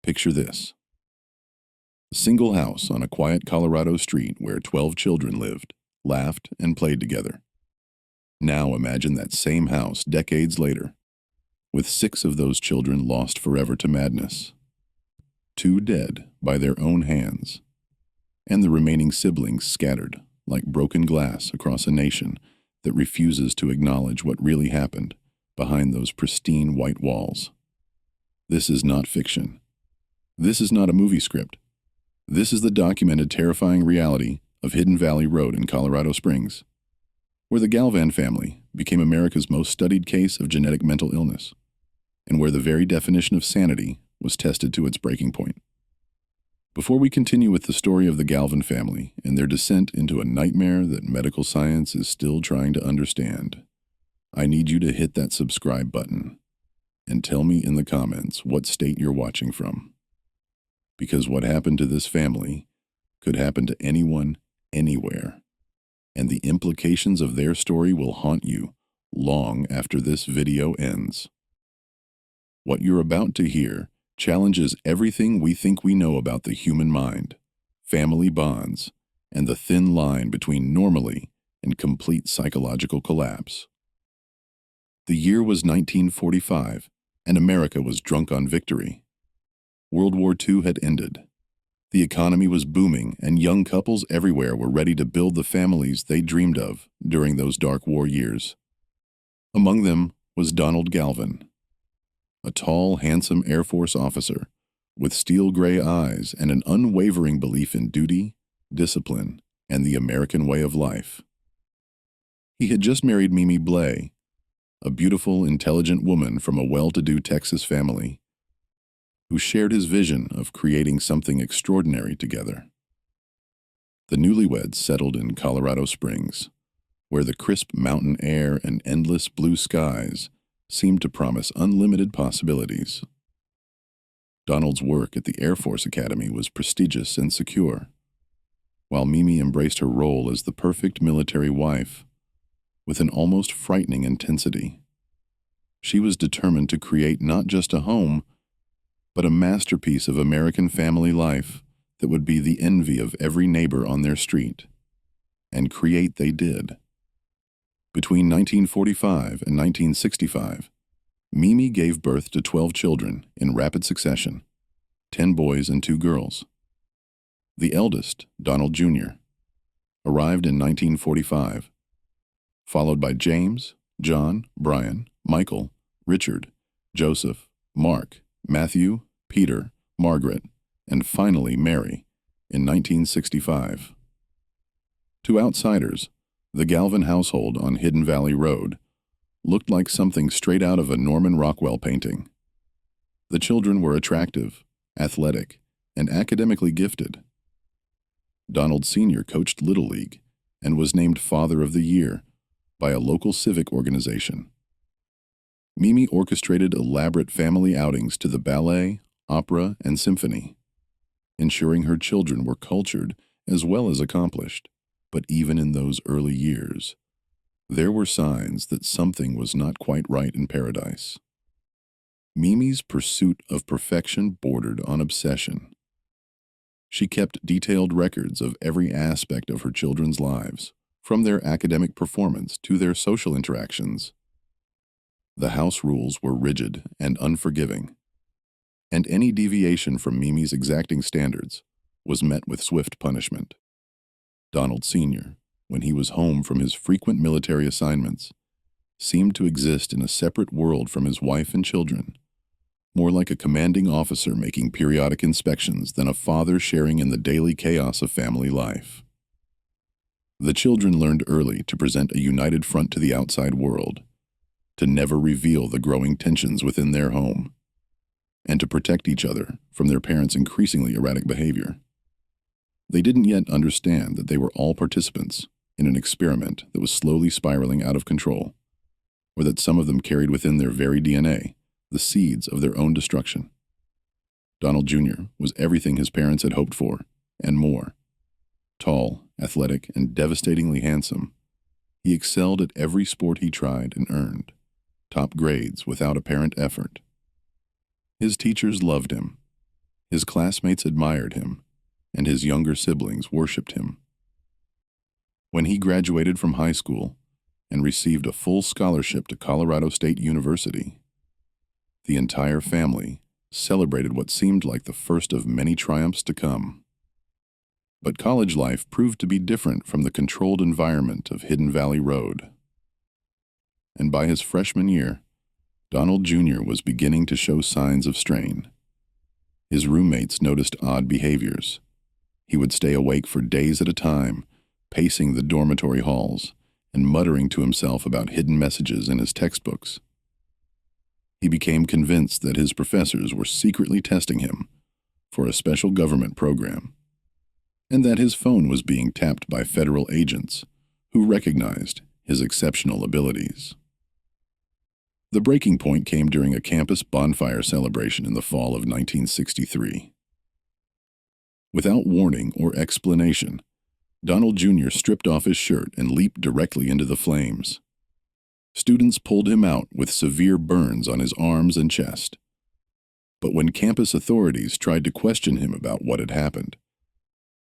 Picture this: a single house on a quiet Colorado street where 12 children lived, laughed, and played together. Now imagine that same house decades later, with 6 of those children lost forever to madness, 2 dead by their own hands, and the remaining siblings scattered like broken glass across a nation that refuses to acknowledge what really happened behind those pristine white walls. This is not fiction. This is not a movie script. This is the documented terrifying reality of Hidden Valley Road in Colorado Springs, where the Galvin family became America's most studied case of genetic mental illness, and where the very definition of sanity was tested to its breaking point. Before we continue with the story of the Galvin family and their descent into a nightmare that medical science is still trying to understand, I need you to hit that subscribe button and tell me in the comments what state you're watching from. Because what happened to this family could happen to anyone, anywhere, and the implications of their story will haunt you long after this video ends. What you're about to hear challenges everything we think we know about the human mind, family bonds, and the thin line between normally and complete psychological collapse. The year was 1945, and America was drunk on victory. World War II had ended. The economy was booming, and young couples everywhere were ready to build the families they dreamed of during those dark war years. Among them was Donald Galvin, a tall, handsome Air Force officer with steel gray eyes and an unwavering belief in duty, discipline, and the American way of life. He had just married Mimi Blay, a beautiful, intelligent woman from a well-to-do Texas family, who shared his vision of creating something extraordinary together. The newlyweds settled in Colorado Springs, where the crisp mountain air and endless blue skies seemed to promise unlimited possibilities. Donald's work at the Air Force Academy was prestigious and secure, while Mimi embraced her role as the perfect military wife with an almost frightening intensity. She was determined to create not just a home, but a masterpiece of American family life that would be the envy of every neighbor on their street. And create they did. Between 1945 and 1965, Mimi gave birth to 12 children in rapid succession, 10 boys and 2 girls. The eldest, Donald Jr., arrived in 1945, followed by James, John, Brian, Michael, Richard, Joseph, Mark, Matthew, Peter, Margaret, and finally Mary in 1965. To outsiders, the Galvin household on Hidden Valley Road looked like something straight out of a Norman Rockwell painting. The children were attractive, athletic, and academically gifted. Donald Sr. coached Little League and was named Father of the Year by a local civic organization. Mimi orchestrated elaborate family outings to the ballet, opera, and symphony, ensuring her children were cultured as well as accomplished. But even in those early years, there were signs that something was not quite right in paradise. Mimi's pursuit of perfection bordered on obsession. She kept detailed records of every aspect of her children's lives, from their academic performance to their social interactions. The house rules were rigid and unforgiving, and any deviation from Mimi's exacting standards was met with swift punishment. Donald Sr., when he was home from his frequent military assignments, seemed to exist in a separate world from his wife and children, more like a commanding officer making periodic inspections than a father sharing in the daily chaos of family life. The children learned early to present a united front to the outside world, to never reveal the growing tensions within their home, and to protect each other from their parents' increasingly erratic behavior. They didn't yet understand that they were all participants in an experiment that was slowly spiraling out of control, or that some of them carried within their very DNA the seeds of their own destruction. Donald Jr. was everything his parents had hoped for, and more. Tall, athletic, and devastatingly handsome, he excelled at every sport he tried and earned top grades without apparent effort. His teachers loved him, His classmates admired him, and his younger siblings worshipped him. When he graduated from high school and received a full scholarship to Colorado State University, the entire family celebrated what seemed like the first of many triumphs to come. But college life proved to be different from the controlled environment of Hidden Valley Road. And by his freshman year, Donald Jr. was beginning to show signs of strain. His roommates noticed odd behaviors. He would stay awake for days at a time, pacing the dormitory halls and muttering to himself about hidden messages in his textbooks. He became convinced that his professors were secretly testing him for a special government program, and that his phone was being tapped by federal agents who recognized his exceptional abilities. The breaking point came during a campus bonfire celebration in the fall of 1963. Without warning or explanation, Donald Jr. stripped off his shirt and leaped directly into the flames. Students pulled him out with severe burns on his arms and chest. But when campus authorities tried to question him about what had happened,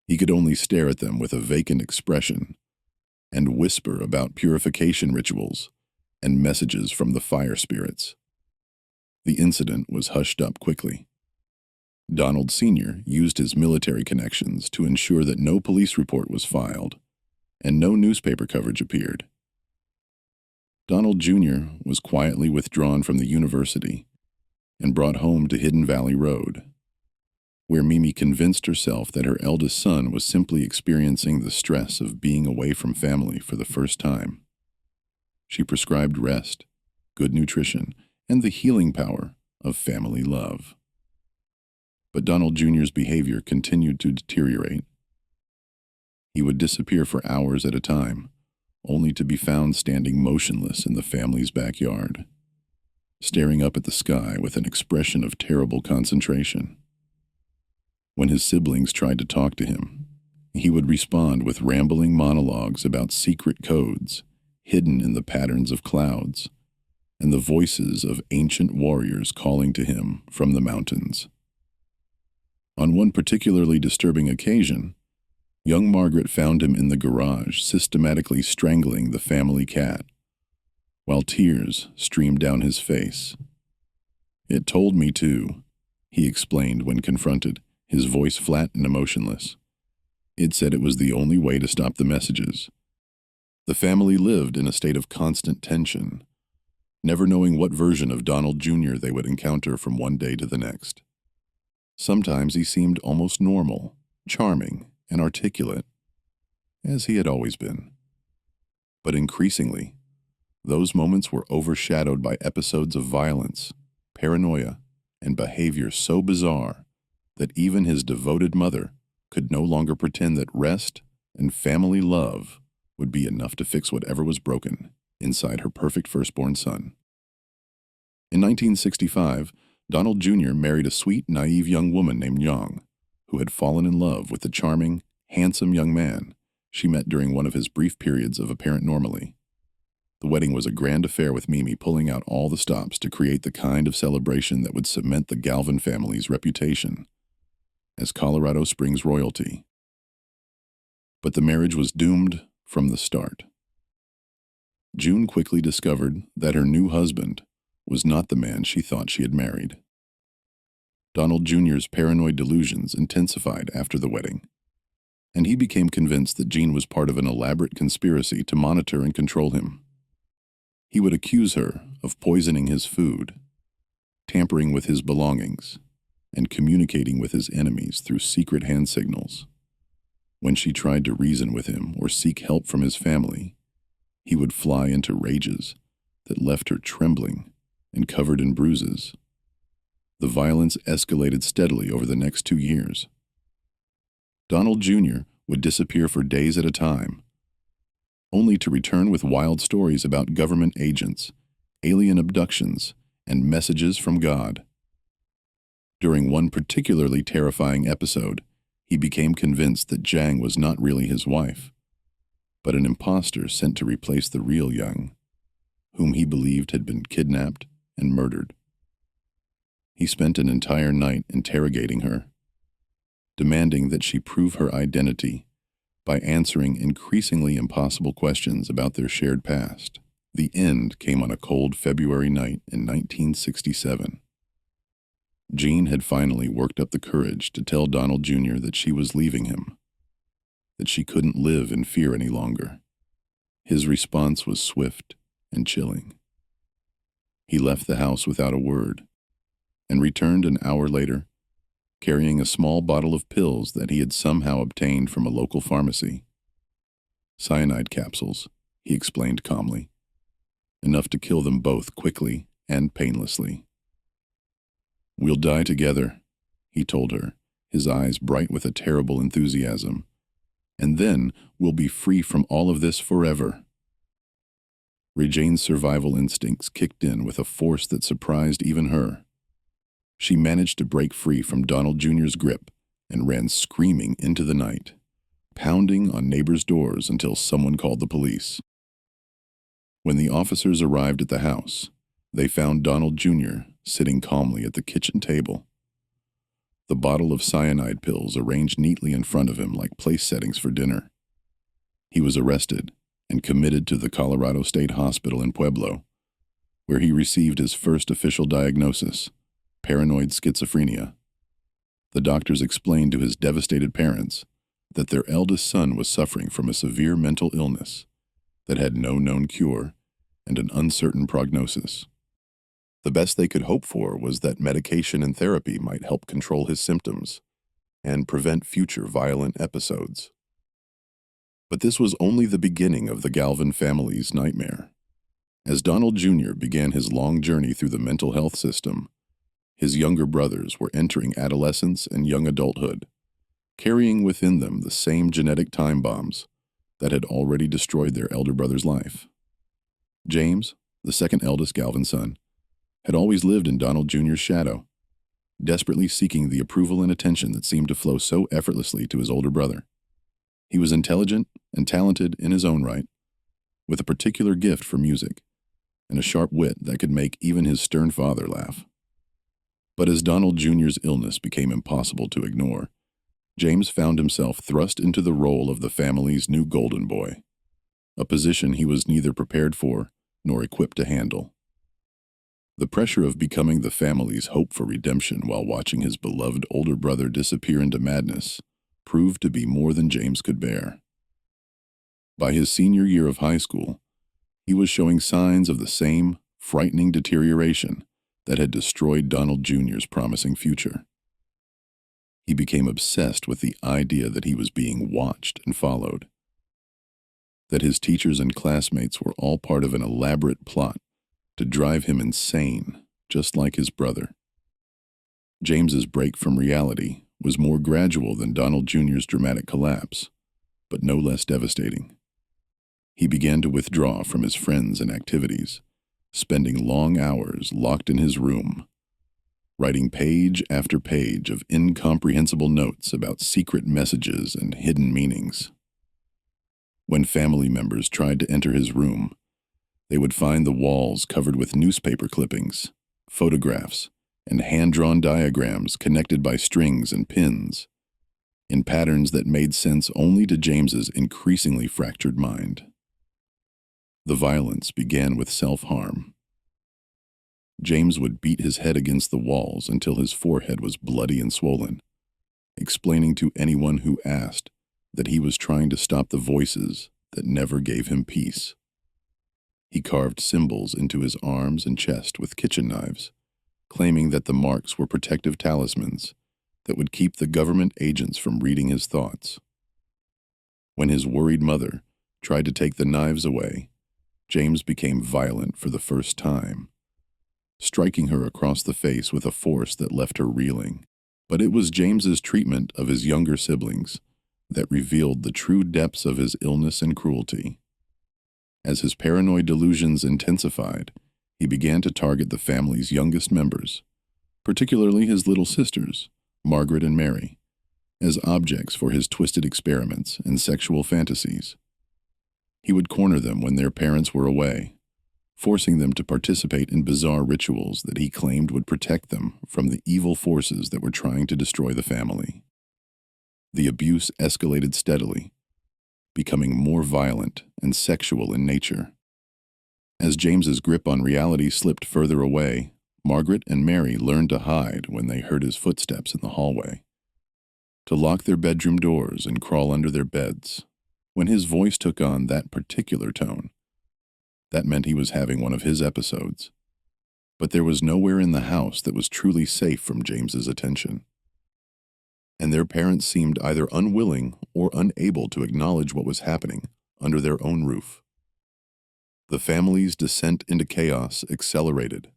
he could only stare at them with a vacant expression and whisper about purification rituals and messages from the fire spirits. The incident was hushed up quickly. Donald Sr. used his military connections to ensure that no police report was filed and no newspaper coverage appeared. Donald Jr. was quietly withdrawn from the university and brought home to Hidden Valley Road, where Mimi convinced herself that her eldest son was simply experiencing the stress of being away from family for the first time. She prescribed rest, good nutrition, and the healing power of family love. But Donald Jr.'s behavior continued to deteriorate. He would disappear for hours at a time, only to be found standing motionless in the family's backyard, staring up at the sky with an expression of terrible concentration. When his siblings tried to talk to him, he would respond with rambling monologues about secret codes hidden in the patterns of clouds and the voices of ancient warriors calling to him from the mountains. On one particularly disturbing occasion, young Margaret found him in the garage systematically strangling the family cat, while tears streamed down his face. "It told me to," he explained when confronted, his voice flat and emotionless. "It said it was the only way to stop the messages." The family lived in a state of constant tension, never knowing what version of Donald Jr. they would encounter from one day to the next. Sometimes he seemed almost normal, charming, and articulate, as he had always been. But increasingly, those moments were overshadowed by episodes of violence, paranoia, and behavior so bizarre that even his devoted mother could no longer pretend that rest and family love would be enough to fix whatever was broken inside her perfect firstborn son. In 1965, Donald Jr. married a sweet, naive young woman named Young, who had fallen in love with the charming, handsome young man she met during one of his brief periods of apparent normalcy. The wedding was a grand affair, with Mimi pulling out all the stops to create the kind of celebration that would cement the Galvin family's reputation as Colorado Springs royalty. But the marriage was doomed from the start. June quickly discovered that her new husband was not the man she thought she had married. Donald Jr.'s paranoid delusions intensified after the wedding, and he became convinced that Jean was part of an elaborate conspiracy to monitor and control him. He would accuse her of poisoning his food, tampering with his belongings, and communicating with his enemies through secret hand signals. When she tried to reason with him or seek help from his family, he would fly into rages that left her trembling and covered in bruises. The violence escalated steadily over the next 2 years. Donald Jr. would disappear for days at a time, only to return with wild stories about government agents, alien abductions, and messages from God. During one particularly terrifying episode, he became convinced that Zhang was not really his wife, but an imposter sent to replace the real Young, whom he believed had been kidnapped and murdered. He spent an entire night interrogating her, demanding that she prove her identity by answering increasingly impossible questions about their shared past. The end came on a cold February night in 1967. Jean had finally worked up the courage to tell Donald Jr. that she was leaving him, that she couldn't live in fear any longer. His response was swift and chilling. He left the house without a word and returned an hour later, carrying a small bottle of pills that he had somehow obtained from a local pharmacy. Cyanide capsules, he explained calmly, enough to kill them both quickly and painlessly. "We'll die together," he told her, his eyes bright with a terrible enthusiasm. "And then we'll be free from all of this forever." Rejane's survival instincts kicked in with a force that surprised even her. She managed to break free from Donald Jr.'s grip and ran screaming into the night, pounding on neighbors' doors until someone called the police. When the officers arrived at the house, they found Donald Jr. sitting calmly at the kitchen table, the bottle of cyanide pills arranged neatly in front of him like place settings for dinner. He was arrested and committed to the Colorado State Hospital in Pueblo, where he received his first official diagnosis, paranoid schizophrenia. The doctors explained to his devastated parents that their eldest son was suffering from a severe mental illness that had no known cure and an uncertain prognosis. The best they could hope for was that medication and therapy might help control his symptoms and prevent future violent episodes. But this was only the beginning of the Galvin family's nightmare. As Donald Jr. began his long journey through the mental health system, his younger brothers were entering adolescence and young adulthood, carrying within them the same genetic time bombs that had already destroyed their elder brother's life. James, the second eldest Galvin son, had always lived in Donald Jr.'s shadow, desperately seeking the approval and attention that seemed to flow so effortlessly to his older brother. He was intelligent and talented in his own right, with a particular gift for music and a sharp wit that could make even his stern father laugh. But as Donald Jr.'s illness became impossible to ignore, James found himself thrust into the role of the family's new golden boy, a position he was neither prepared for nor equipped to handle. The pressure of becoming the family's hope for redemption while watching his beloved older brother disappear into madness proved to be more than James could bear. By his senior year of high school, he was showing signs of the same frightening deterioration that had destroyed Donald Jr.'s promising future. He became obsessed with the idea that he was being watched and followed, that his teachers and classmates were all part of an elaborate plot to drive him insane, just like his brother. James's break from reality was more gradual than Donald Jr.'s dramatic collapse, but no less devastating. He began to withdraw from his friends and activities, spending long hours locked in his room, writing page after page of incomprehensible notes about secret messages and hidden meanings. When family members tried to enter his room, they would find the walls covered with newspaper clippings, photographs, and hand-drawn diagrams connected by strings and pins, in patterns that made sense only to James's increasingly fractured mind. The violence began with self-harm. James would beat his head against the walls until his forehead was bloody and swollen, explaining to anyone who asked that he was trying to stop the voices that never gave him peace. He carved symbols into his arms and chest with kitchen knives, claiming that the marks were protective talismans that would keep the government agents from reading his thoughts. When his worried mother tried to take the knives away, James became violent for the first time, striking her across the face with a force that left her reeling. But it was James's treatment of his younger siblings that revealed the true depths of his illness and cruelty. As his paranoid delusions intensified, he began to target the family's youngest members, particularly his little sisters, Margaret and Mary, as objects for his twisted experiments and sexual fantasies. He would corner them when their parents were away, forcing them to participate in bizarre rituals that he claimed would protect them from the evil forces that were trying to destroy the family. The abuse escalated steadily, becoming more violent and sexual in nature. As James's grip on reality slipped further away, Margaret and Mary learned to hide when they heard his footsteps in the hallway, to lock their bedroom doors and crawl under their beds. When his voice took on that particular tone, that meant he was having one of his episodes. But there was nowhere in the house that was truly safe from James's attention. And their parents seemed either unwilling or unable to acknowledge what was happening under their own roof. The family's descent into chaos accelerated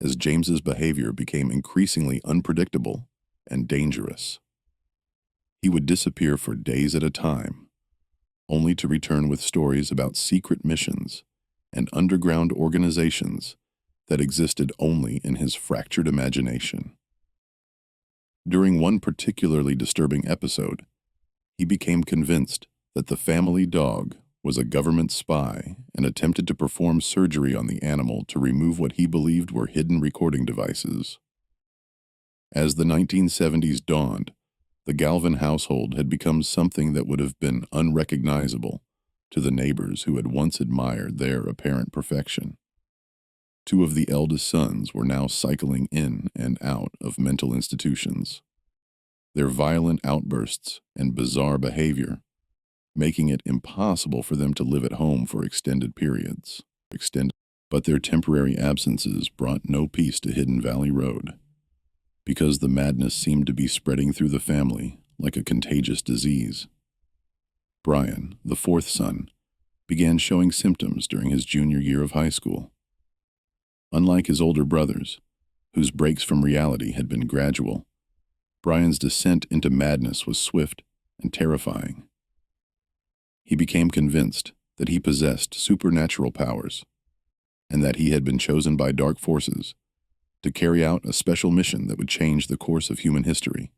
as James's behavior became increasingly unpredictable and dangerous. He would disappear for days at a time, only to return with stories about secret missions and underground organizations that existed only in his fractured imagination. During one particularly disturbing episode, he became convinced that the family dog was a government spy and attempted to perform surgery on the animal to remove what he believed were hidden recording devices. As the 1970s dawned, the Galvin household had become something that would have been unrecognizable to the neighbors who had once admired their apparent perfection. Two of the eldest sons were now cycling in and out of mental institutions, their violent outbursts and bizarre behavior making it impossible for them to live at home for extended periods. But their temporary absences brought no peace to Hidden Valley Road, because the madness seemed to be spreading through the family like a contagious disease. Brian, the fourth son, began showing symptoms during his junior year of high school. Unlike his older brothers, whose breaks from reality had been gradual, Brian's descent into madness was swift and terrifying. He became convinced that he possessed supernatural powers and that he had been chosen by dark forces to carry out a special mission that would change the course of human history.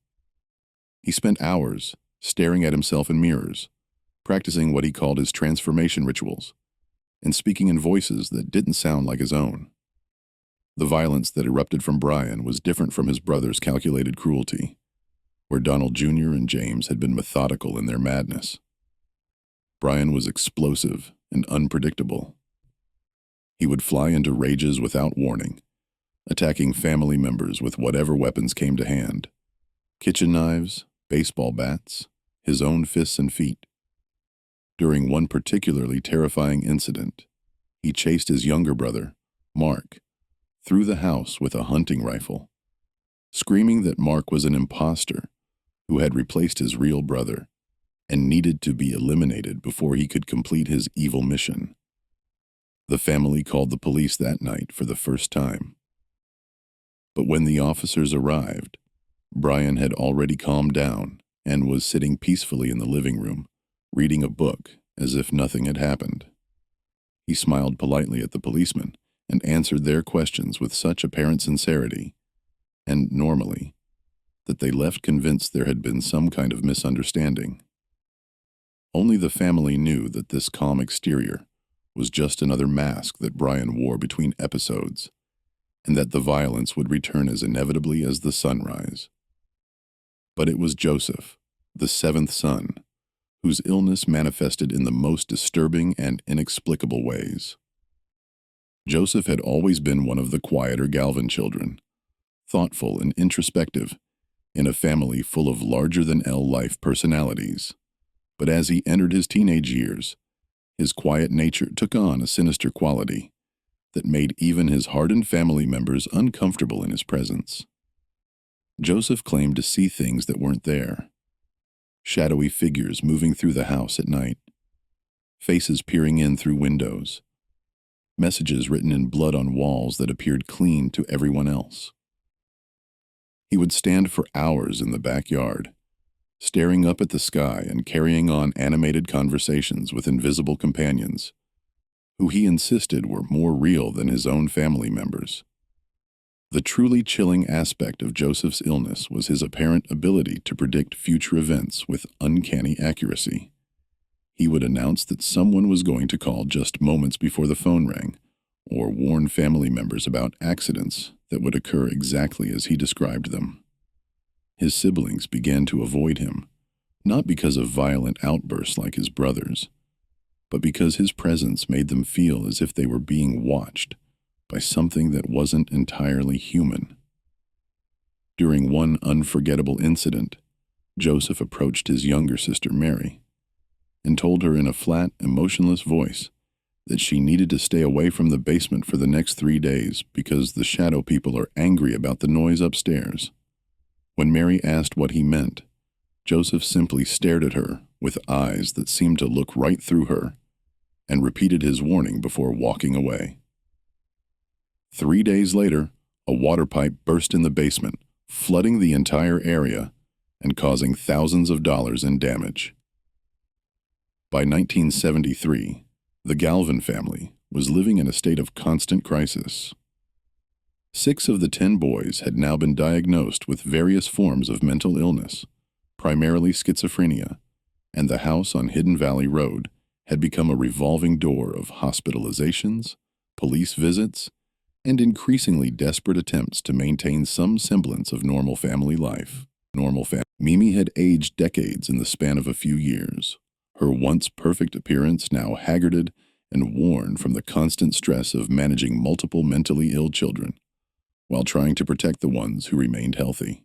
He spent hours staring at himself in mirrors, practicing what he called his transformation rituals, and speaking in voices that didn't sound like his own. The violence that erupted from Brian was different from his brother's calculated cruelty, where Donald Jr. and James had been methodical in their madness. Brian was explosive and unpredictable. He would fly into rages without warning, attacking family members with whatever weapons came to hand: kitchen knives, baseball bats, his own fists and feet. During one particularly terrifying incident, he chased his younger brother, Mark, through the house with a hunting rifle, screaming that Mark was an imposter who had replaced his real brother and needed to be eliminated before he could complete his evil mission. The family called the police that night for the first time. But when the officers arrived, Brian had already calmed down and was sitting peacefully in the living room, reading a book as if nothing had happened. He smiled politely at the policemen and answered their questions with such apparent sincerity and normally that they left convinced there had been some kind of misunderstanding. Only the family knew that this calm exterior was just another mask that Brian wore between episodes, and that the violence would return as inevitably as the sunrise. But it was Joseph, the seventh son, whose illness manifested in the most disturbing and inexplicable ways. Joseph had always been one of the quieter Galvin children, thoughtful and introspective, in a family full of larger-than-life personalities. But as he entered his teenage years, his quiet nature took on a sinister quality that made even his hardened family members uncomfortable in his presence. Joseph claimed to see things that weren't there: shadowy figures moving through the house at night, faces peering in through windows, messages written in blood on walls that appeared clean to everyone else. He would stand for hours in the backyard, staring up at the sky and carrying on animated conversations with invisible companions, who he insisted were more real than his own family members. The truly chilling aspect of Joseph's illness was his apparent ability to predict future events with uncanny accuracy. He would announce that someone was going to call just moments before the phone rang, or warn family members about accidents that would occur exactly as he described them. His siblings began to avoid him, not because of violent outbursts like his brothers, but because his presence made them feel as if they were being watched by something that wasn't entirely human. During one unforgettable incident, Joseph approached his younger sister Mary and told her in a flat, emotionless voice that she needed to stay away from the basement for the next 3 days because the shadow people are angry about the noise upstairs. When Mary asked what he meant, Joseph simply stared at her with eyes that seemed to look right through her and repeated his warning before walking away. 3 days later, a water pipe burst in the basement, flooding the entire area and causing thousands of dollars in damage. By 1973, the Galvin family was living in a state of constant crisis. 6 of the 10 boys had now been diagnosed with various forms of mental illness, primarily schizophrenia, and the house on Hidden Valley Road had become a revolving door of hospitalizations, police visits, and increasingly desperate attempts to maintain some semblance of normal family life. Mimi had aged decades in the span of a few years, her once perfect appearance now haggarded and worn from the constant stress of managing multiple mentally ill children, while trying to protect the ones who remained healthy.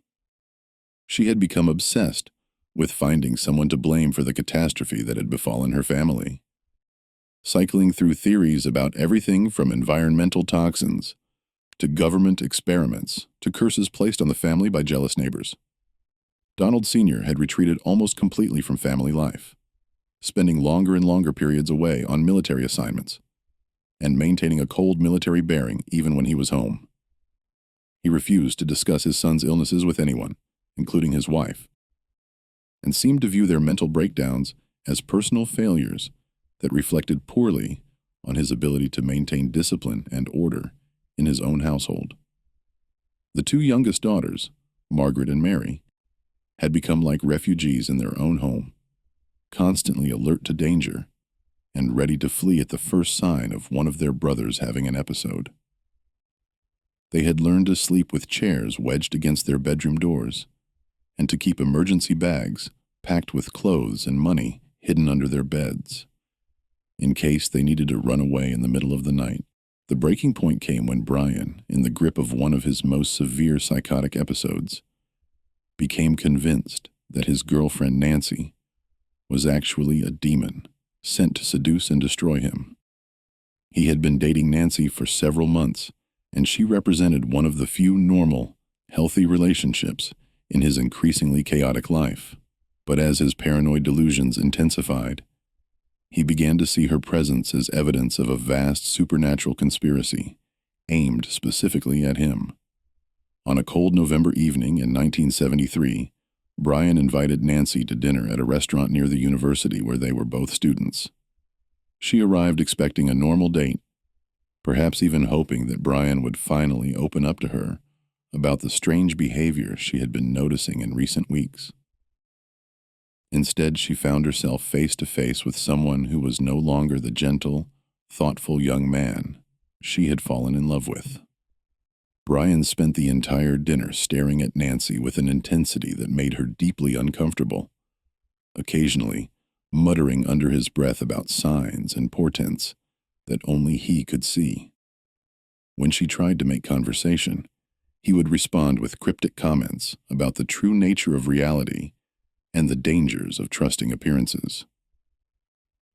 She had become obsessed with finding someone to blame for the catastrophe that had befallen her family, cycling through theories about everything from environmental toxins to government experiments to curses placed on the family by jealous neighbors. Donald Sr. had retreated almost completely from family life, spending longer and longer periods away on military assignments and maintaining a cold military bearing even when he was home. He refused to discuss his son's illnesses with anyone, including his wife, and seemed to view their mental breakdowns as personal failures that reflected poorly on his ability to maintain discipline and order in his own household. The 2 youngest daughters, Margaret and Mary, had become like refugees in their own home, constantly alert to danger and ready to flee at the first sign of one of their brothers having an episode. They had learned to sleep with chairs wedged against their bedroom doors and to keep emergency bags packed with clothes and money hidden under their beds, in case they needed to run away in the middle of the night. The breaking point came when Brian, in the grip of one of his most severe psychotic episodes, became convinced that his girlfriend Nancy was actually a demon sent to seduce and destroy him. He had been dating Nancy for several months, and she represented one of the few normal, healthy relationships in his increasingly chaotic life. But as his paranoid delusions intensified, he began to see her presence as evidence of a vast supernatural conspiracy aimed specifically at him. On a cold November evening in 1973, Brian invited Nancy to dinner at a restaurant near the university where they were both students. She arrived expecting a normal date, perhaps even hoping that Brian would finally open up to her about the strange behavior she had been noticing in recent weeks. Instead, she found herself face to face with someone who was no longer the gentle, thoughtful young man she had fallen in love with. Brian spent the entire dinner staring at Nancy with an intensity that made her deeply uncomfortable, occasionally muttering under his breath about signs and portents that only he could see. When she tried to make conversation, he would respond with cryptic comments about the true nature of reality and the dangers of trusting appearances.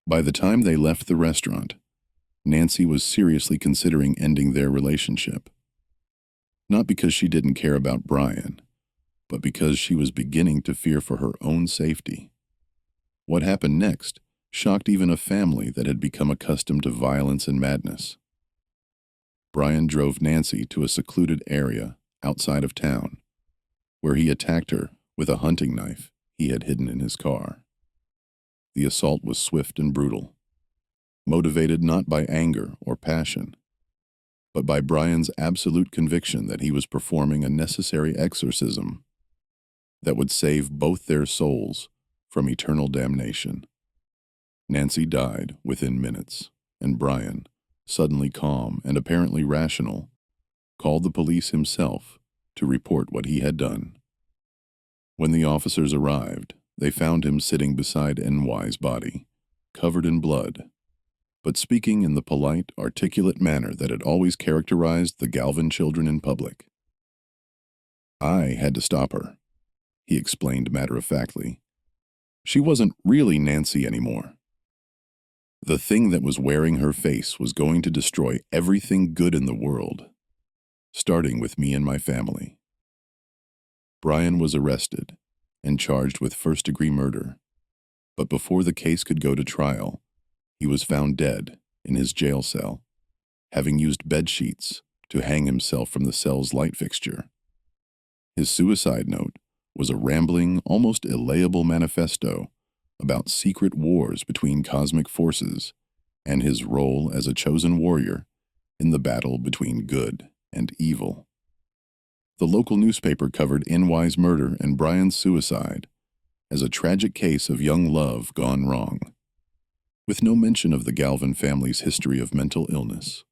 By the time they left the restaurant, Nancy was seriously considering ending their relationship. Not because she didn't care about Brian, but because she was beginning to fear for her own safety. What happened next shocked even a family that had become accustomed to violence and madness. Brian drove Nancy to a secluded area outside of town, where he attacked her with a hunting knife he had hidden in his car. The assault was swift and brutal, motivated not by anger or passion, but by Brian's absolute conviction that he was performing a necessary exorcism that would save both their souls from eternal damnation. Nancy died within minutes, and Brian, suddenly calm and apparently rational, called the police himself to report what he had done. When the officers arrived, they found him sitting beside NY's body, covered in blood, but speaking in the polite, articulate manner that had always characterized the Galvin children in public. "I had to stop her," he explained matter-of-factly. "She wasn't really Nancy anymore. The thing that was wearing her face was going to destroy everything good in the world, starting with me and my family." Brian was arrested and charged with first-degree murder, but before the case could go to trial, he was found dead in his jail cell, having used bed sheets to hang himself from the cell's light fixture. His suicide note was a rambling, almost illiberal manifesto about secret wars between cosmic forces and his role as a chosen warrior in the battle between good and evil. The local newspaper covered NY's murder and Brian's suicide as a tragic case of young love gone wrong, with no mention of the Galvin family's history of mental illness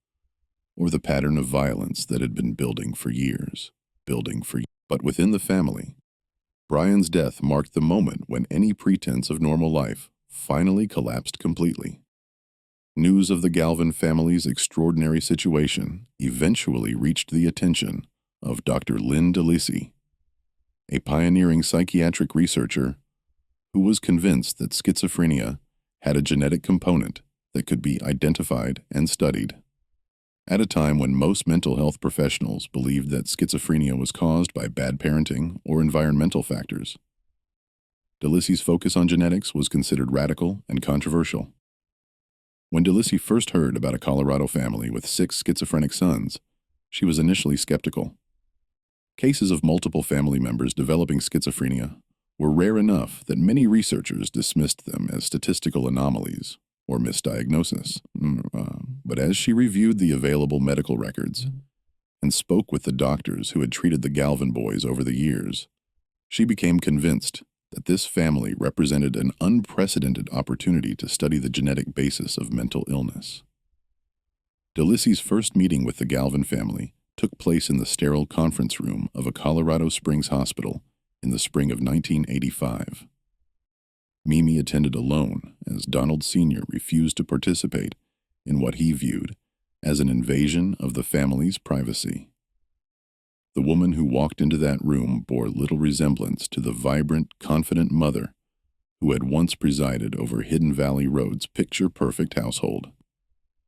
or the pattern of violence that had been building for years. But within the family, Brian's death marked the moment when any pretense of normal life finally collapsed completely. News of the Galvin family's extraordinary situation eventually reached the attention of Dr. Lynn DeLisi, a pioneering psychiatric researcher who was convinced that schizophrenia had a genetic component that could be identified and studied. At a time when most mental health professionals believed that schizophrenia was caused by bad parenting or environmental factors, DeLisi's focus on genetics was considered radical and controversial. When DeLisi first heard about a Colorado family with 6 schizophrenic sons, she was initially skeptical. Cases of multiple family members developing schizophrenia were rare enough that many researchers dismissed them as statistical anomalies or misdiagnosis. But as she reviewed the available medical records and spoke with the doctors who had treated the Galvin boys over the years, she became convinced that this family represented an unprecedented opportunity to study the genetic basis of mental illness. DeLisi's first meeting with the Galvin family took place in the sterile conference room of a Colorado Springs hospital in the spring of 1985. Mimi attended alone as Donald Sr. refused to participate in what he viewed as an invasion of the family's privacy. The woman who walked into that room bore little resemblance to the vibrant, confident mother who had once presided over Hidden Valley Road's picture-perfect household.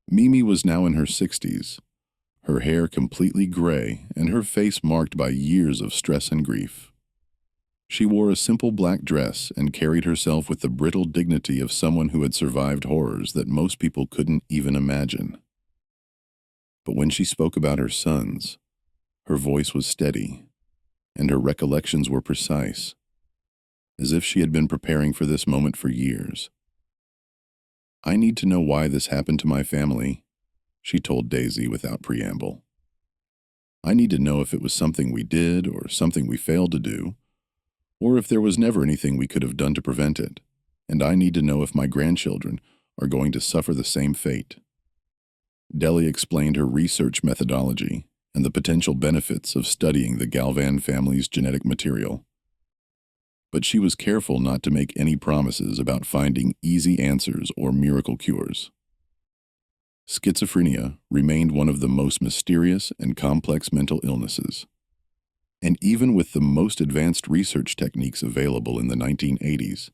Mimi was now in her 60s, her hair completely gray and her face marked by years of stress and grief. She wore a simple black dress and carried herself with the brittle dignity of someone who had survived horrors that most people couldn't even imagine. But when she spoke about her sons, her voice was steady, and her recollections were precise, as if she had been preparing for this moment for years. "I need to know why this happened to my family," she told Daisy without preamble. "I need to know if it was something we did or something we failed to do, or if there was never anything we could have done to prevent it, and I need to know if my grandchildren are going to suffer the same fate." Deli explained her research methodology and the potential benefits of studying the Galvin family's genetic material. But she was careful not to make any promises about finding easy answers or miracle cures. Schizophrenia remained one of the most mysterious and complex mental illnesses. And even with the most advanced research techniques available in the 1980s,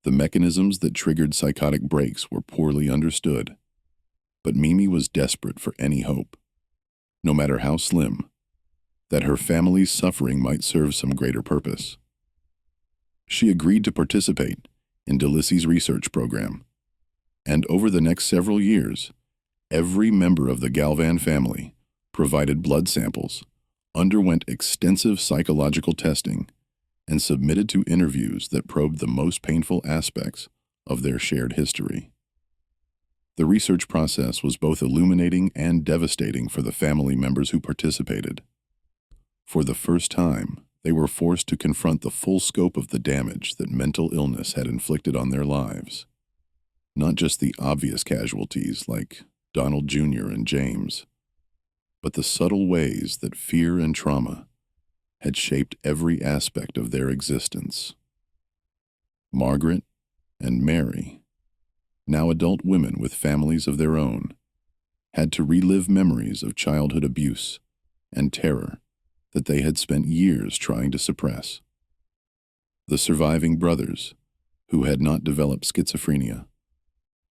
the mechanisms that triggered psychotic breaks were poorly understood. But Mimi was desperate for any hope, no matter how slim, that her family's suffering might serve some greater purpose. She agreed to participate in DeLisi's research program, and over the next several years, every member of the Galvin family provided blood samples, underwent extensive psychological testing, and submitted to interviews that probed the most painful aspects of their shared history. The research process was both illuminating and devastating for the family members who participated. For the first time, they were forced to confront the full scope of the damage that mental illness had inflicted on their lives. Not just the obvious casualties like Donald Jr. and James, but the subtle ways that fear and trauma had shaped every aspect of their existence. Margaret and Mary, now adult women with families of their own, had to relive memories of childhood abuse and terror that they had spent years trying to suppress. The surviving brothers, who had not developed schizophrenia,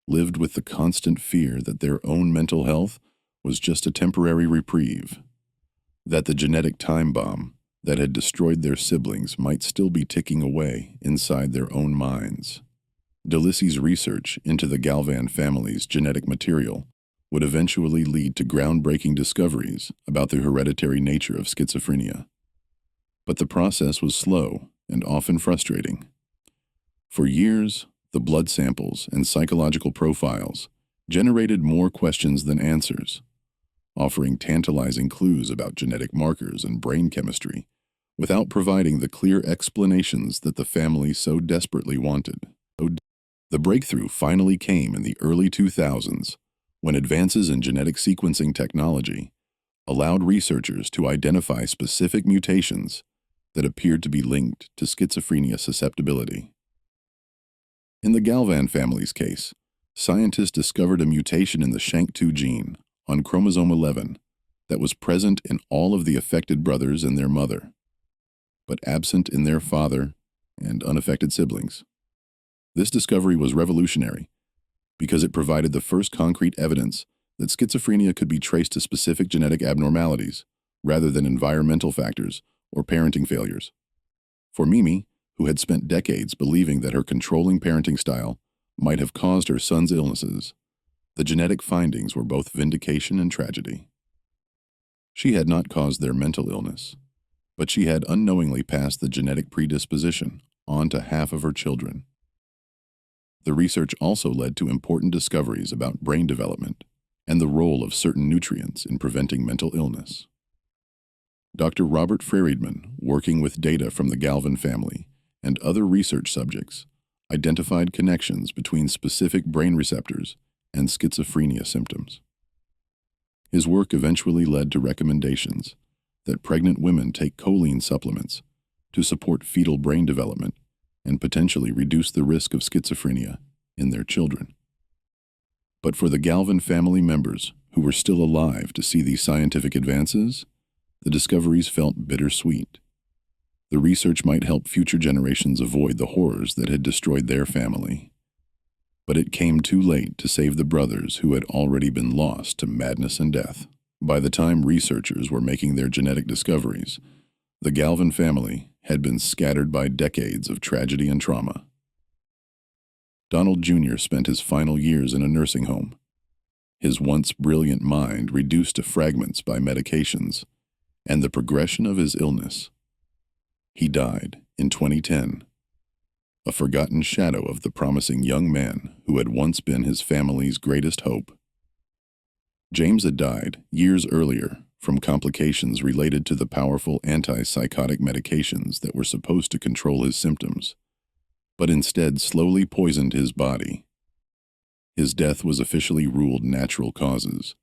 lived with the constant fear that their own mental health was just a temporary reprieve, that the genetic time bomb that had destroyed their siblings might still be ticking away inside their own minds. DeLissy's research into the Galvin family's genetic material would eventually lead to groundbreaking discoveries about the hereditary nature of schizophrenia. But the process was slow and often frustrating. For years, the blood samples and psychological profiles generated more questions than answers, offering tantalizing clues about genetic markers and brain chemistry, without providing the clear explanations that the family so desperately wanted. The breakthrough finally came in the early 2000s, when advances in genetic sequencing technology allowed researchers to identify specific mutations that appeared to be linked to schizophrenia susceptibility. In the Galvin family's case, scientists discovered a mutation in the SHANK2 gene on chromosome 11 that was present in all of the affected brothers and their mother, but absent in their father and unaffected siblings. This discovery was revolutionary because it provided the first concrete evidence that schizophrenia could be traced to specific genetic abnormalities rather than environmental factors or parenting failures. For Mimi, who had spent decades believing that her controlling parenting style might have caused her son's illnesses, the genetic findings were both vindication and tragedy. She had not caused their mental illness, but she had unknowingly passed the genetic predisposition on to half of her children. The research also led to important discoveries about brain development and the role of certain nutrients in preventing mental illness. Dr. Robert Friedman, working with data from the Galvin family and other research subjects, identified connections between specific brain receptors and schizophrenia symptoms. His work eventually led to recommendations that pregnant women take choline supplements to support fetal brain development and potentially reduce the risk of schizophrenia in their children. But for the Galvin family members who were still alive to see these scientific advances, the discoveries felt bittersweet. The research might help future generations avoid the horrors that had destroyed their family. But it came too late to save the brothers who had already been lost to madness and death. By the time researchers were making their genetic discoveries, the Galvin family had been scattered by decades of tragedy and trauma. Donald Jr. spent his final years in a nursing home, his once brilliant mind reduced to fragments by medications and the progression of his illness. He died in 2010, a forgotten shadow of the promising young man who had once been his family's greatest hope. James had died years earlier from complications related to the powerful antipsychotic medications that were supposed to control his symptoms, but instead slowly poisoned his body. His death was officially ruled natural causes,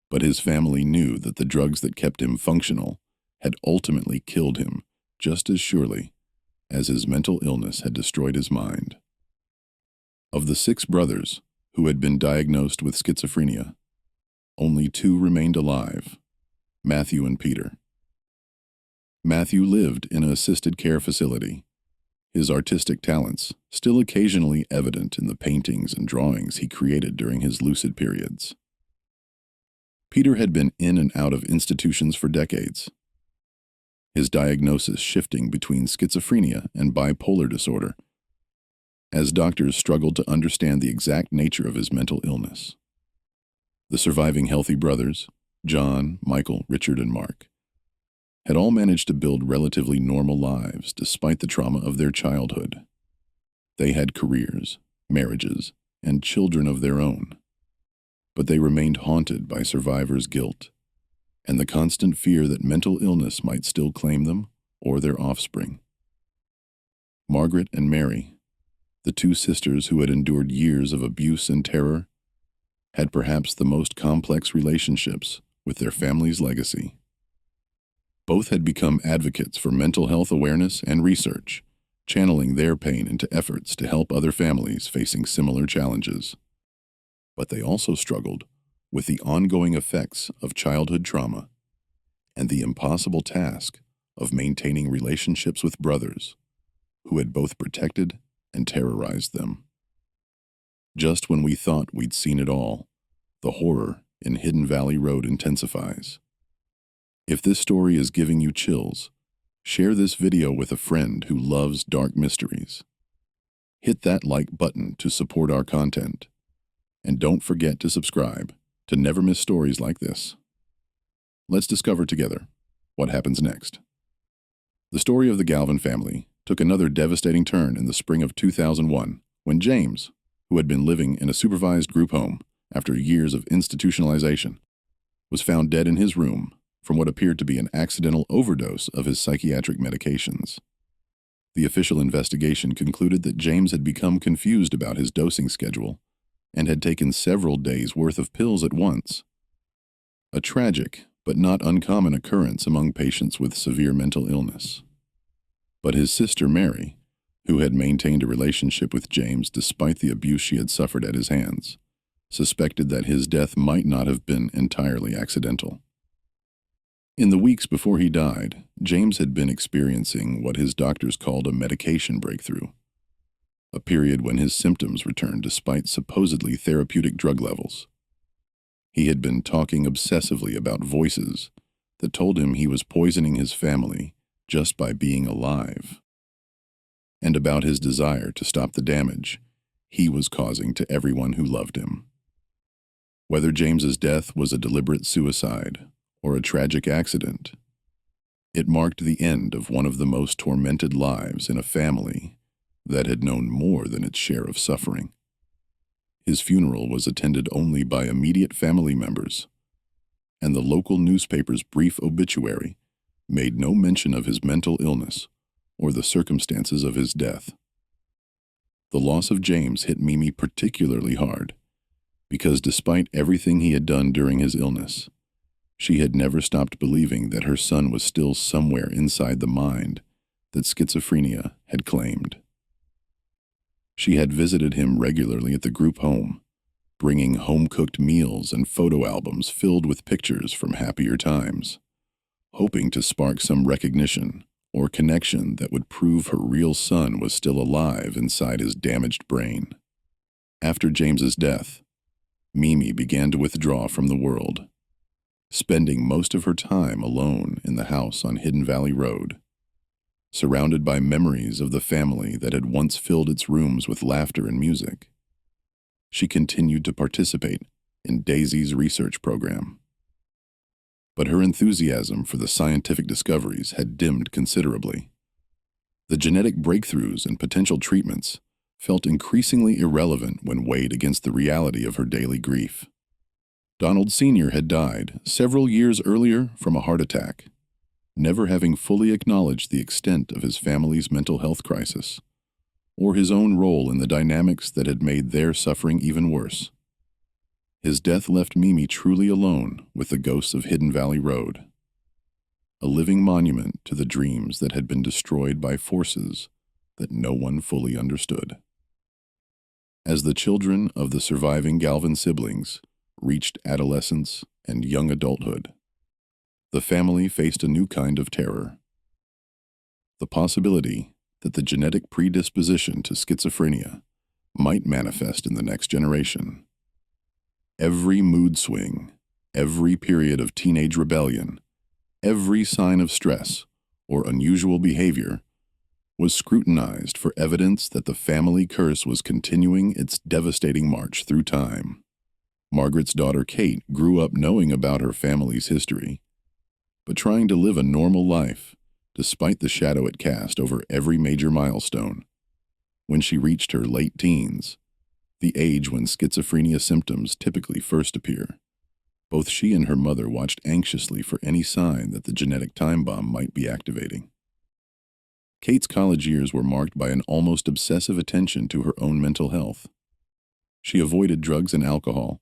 but his family knew that the drugs that kept him functional had ultimately killed him just as surely as his mental illness had destroyed his mind. Of the 6 brothers who had been diagnosed with schizophrenia, only 2 remained alive, Matthew and Peter. Matthew lived in an assisted care facility, his artistic talents still occasionally evident in the paintings and drawings he created during his lucid periods. Peter had been in and out of institutions for decades, his diagnosis shifting between schizophrenia and bipolar disorder, as doctors struggled to understand the exact nature of his mental illness. The surviving healthy brothers, John, Michael, Richard, and Mark, had all managed to build relatively normal lives despite the trauma of their childhood. They had careers, marriages, and children of their own, but they remained haunted by survivors' guilt and the constant fear that mental illness might still claim them or their offspring. Margaret and Mary, the 2 sisters who had endured years of abuse and terror, had perhaps the most complex relationships with their family's legacy. Both had become advocates for mental health awareness and research, channeling their pain into efforts to help other families facing similar challenges. But they also struggled with the ongoing effects of childhood trauma and the impossible task of maintaining relationships with brothers who had both protected and terrorized them. Just when we thought we'd seen it all, the horror in Hidden Valley Road intensifies. If this story is giving you chills, share this video with a friend who loves dark mysteries. Hit that like button to support our content, and don't forget to subscribe to never miss stories like this. Let's discover together what happens next. The story of the Galvin family took another devastating turn in the spring of 2001 when James, who had been living in a supervised group home after years of institutionalization, was found dead in his room from what appeared to be an accidental overdose of his psychiatric medications. The official investigation concluded that James had become confused about his dosing schedule and had taken several days' worth of pills at once. A tragic but not uncommon occurrence among patients with severe mental illness. But his sister Mary, who had maintained a relationship with James despite the abuse she had suffered at his hands, suspected that his death might not have been entirely accidental. In the weeks before he died, James had been experiencing what his doctors called a medication breakthrough, a period when his symptoms returned despite supposedly therapeutic drug levels. He had been talking obsessively about voices that told him he was poisoning his family just by being alive, and about his desire to stop the damage he was causing to everyone who loved him. Whether James's death was a deliberate suicide or a tragic accident, it marked the end of one of the most tormented lives in a family that had known more than its share of suffering. His funeral was attended only by immediate family members, and the local newspaper's brief obituary made no mention of his mental illness or the circumstances of his death. The loss of James hit Mimi particularly hard, because despite everything he had done during his illness, she had never stopped believing that her son was still somewhere inside the mind that schizophrenia had claimed. She had visited him regularly at the group home, bringing home-cooked meals and photo albums filled with pictures from happier times, hoping to spark some recognition or connection that would prove her real son was still alive inside his damaged brain. After James's death, Mimi began to withdraw from the world, spending most of her time alone in the house on Hidden Valley Road, surrounded by memories of the family that had once filled its rooms with laughter and music. She continued to participate in Daisy's research program, but her enthusiasm for the scientific discoveries had dimmed considerably. The genetic breakthroughs and potential treatments felt increasingly irrelevant when weighed against the reality of her daily grief. Donald Sr. had died several years earlier from a heart attack, never having fully acknowledged the extent of his family's mental health crisis, or his own role in the dynamics that had made their suffering even worse. His death left Mimi truly alone with the ghosts of Hidden Valley Road, a living monument to the dreams that had been destroyed by forces that no one fully understood. As the children of the surviving Galvin siblings reached adolescence and young adulthood, the family faced a new kind of terror. The possibility that the genetic predisposition to schizophrenia might manifest in the next generation. Every mood swing, every period of teenage rebellion, every sign of stress or unusual behavior was scrutinized for evidence that the family curse was continuing its devastating march through time. Margaret's daughter Kate grew up knowing about her family's history, but trying to live a normal life despite the shadow it cast over every major milestone. When she reached her late teens, the age when schizophrenia symptoms typically first appear, both she and her mother watched anxiously for any sign that the genetic time bomb might be activating. Kate's college years were marked by an almost obsessive attention to her own mental health. She avoided drugs and alcohol,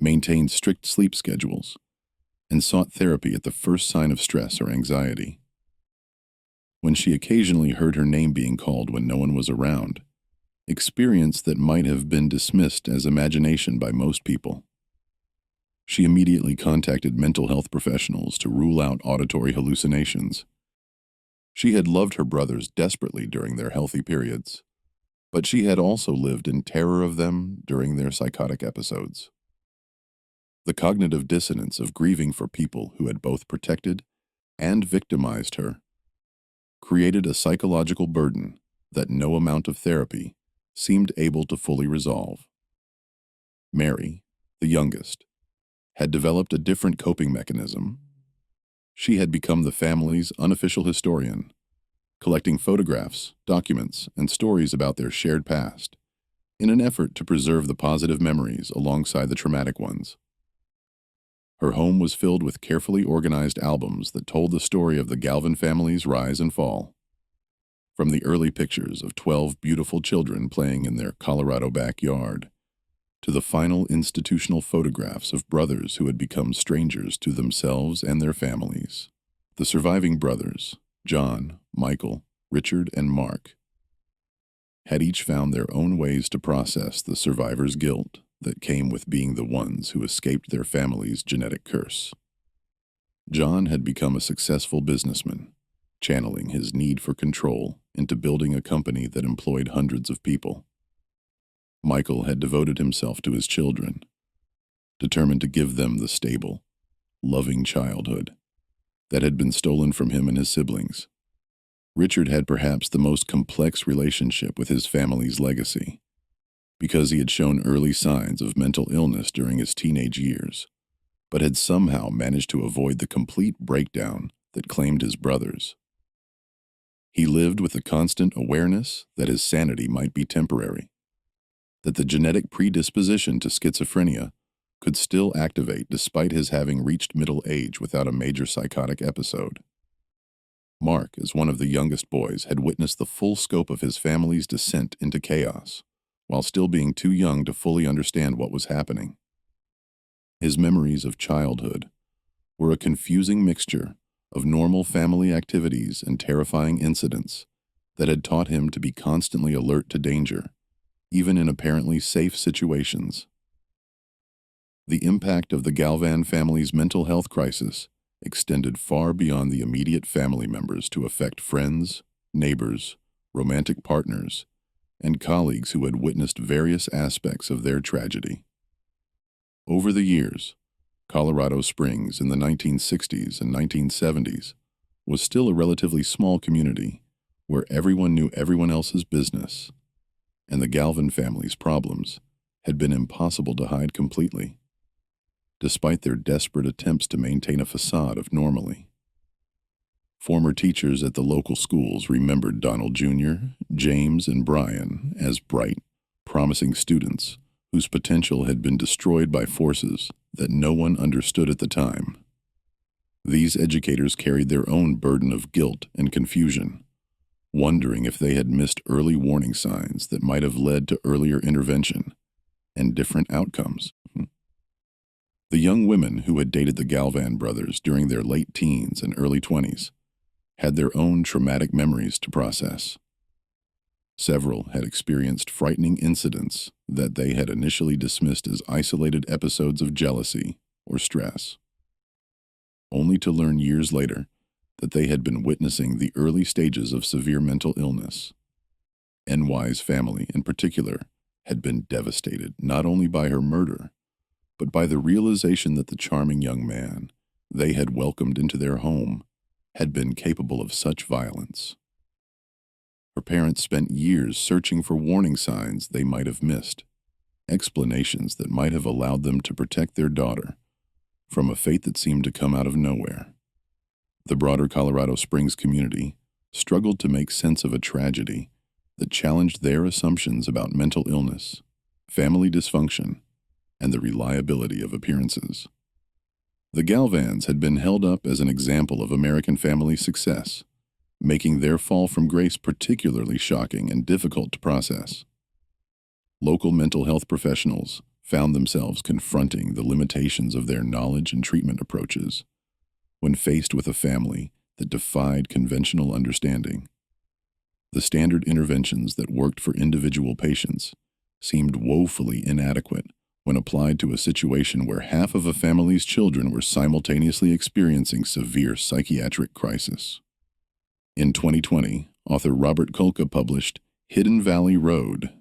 maintained strict sleep schedules, and sought therapy at the first sign of stress or anxiety. When she occasionally heard her name being called when no one was around, experience that might have been dismissed as imagination by most people, she immediately contacted mental health professionals to rule out auditory hallucinations. She had loved her brothers desperately during their healthy periods, but she had also lived in terror of them during their psychotic episodes. The cognitive dissonance of grieving for people who had both protected and victimized her created a psychological burden that no amount of therapy seemed able to fully resolve. Mary, the youngest, had developed a different coping mechanism. She had become the family's unofficial historian, collecting photographs, documents, and stories about their shared past in an effort to preserve the positive memories alongside the traumatic ones. Her home was filled with carefully organized albums that told the story of the Galvin family's rise and fall. From the early pictures of 12 beautiful children playing in their Colorado backyard, to the final institutional photographs of brothers who had become strangers to themselves and their families. The surviving brothers, John, Michael, Richard, and Mark, had each found their own ways to process the survivor's guilt that came with being the ones who escaped their family's genetic curse. John had become a successful businessman, channeling his need for control into building a company that employed hundreds of people. Michael had devoted himself to his children, determined to give them the stable, loving childhood that had been stolen from him and his siblings. Richard had perhaps the most complex relationship with his family's legacy, because he had shown early signs of mental illness during his teenage years, but had somehow managed to avoid the complete breakdown that claimed his brothers. He lived with the constant awareness that his sanity might be temporary, that the genetic predisposition to schizophrenia could still activate despite his having reached middle age without a major psychotic episode. Mark, as one of the youngest boys, had witnessed the full scope of his family's descent into chaos, while still being too young to fully understand what was happening. His memories of childhood were a confusing mixture of normal family activities and terrifying incidents that had taught him to be constantly alert to danger, even in apparently safe situations. The impact of the Galvin family's mental health crisis extended far beyond the immediate family members to affect friends, neighbors, romantic partners, and colleagues who had witnessed various aspects of their tragedy. Over the years, Colorado Springs in the 1960s and 1970s was still a relatively small community where everyone knew everyone else's business, and the Galvin family's problems had been impossible to hide completely, despite their desperate attempts to maintain a facade of normalcy. Former teachers at the local schools remembered Donald Jr., James, and Brian as bright, promising students whose potential had been destroyed by forces that no one understood at the time. These educators carried their own burden of guilt and confusion, wondering if they had missed early warning signs that might have led to earlier intervention and different outcomes. The young women who had dated the Galvin brothers during their late teens and early 20s had their own traumatic memories to process. Several had experienced frightening incidents that they had initially dismissed as isolated episodes of jealousy or stress, only to learn years later that they had been witnessing the early stages of severe mental illness. NY's family, in particular, had been devastated not only by her murder, but by the realization that the charming young man they had welcomed into their home had been capable of such violence. Her parents spent years searching for warning signs they might have missed, explanations that might have allowed them to protect their daughter from a fate that seemed to come out of nowhere. The broader Colorado Springs community struggled to make sense of a tragedy that challenged their assumptions about mental illness, family dysfunction, and the reliability of appearances. The Galvins had been held up as an example of American family success, making their fall from grace particularly shocking and difficult to process. Local mental health professionals found themselves confronting the limitations of their knowledge and treatment approaches when faced with a family that defied conventional understanding. The standard interventions that worked for individual patients seemed woefully inadequate when applied to a situation where half of a family's children were simultaneously experiencing severe psychiatric crisis. In 2020, author Robert Kulka published Hidden Valley Road,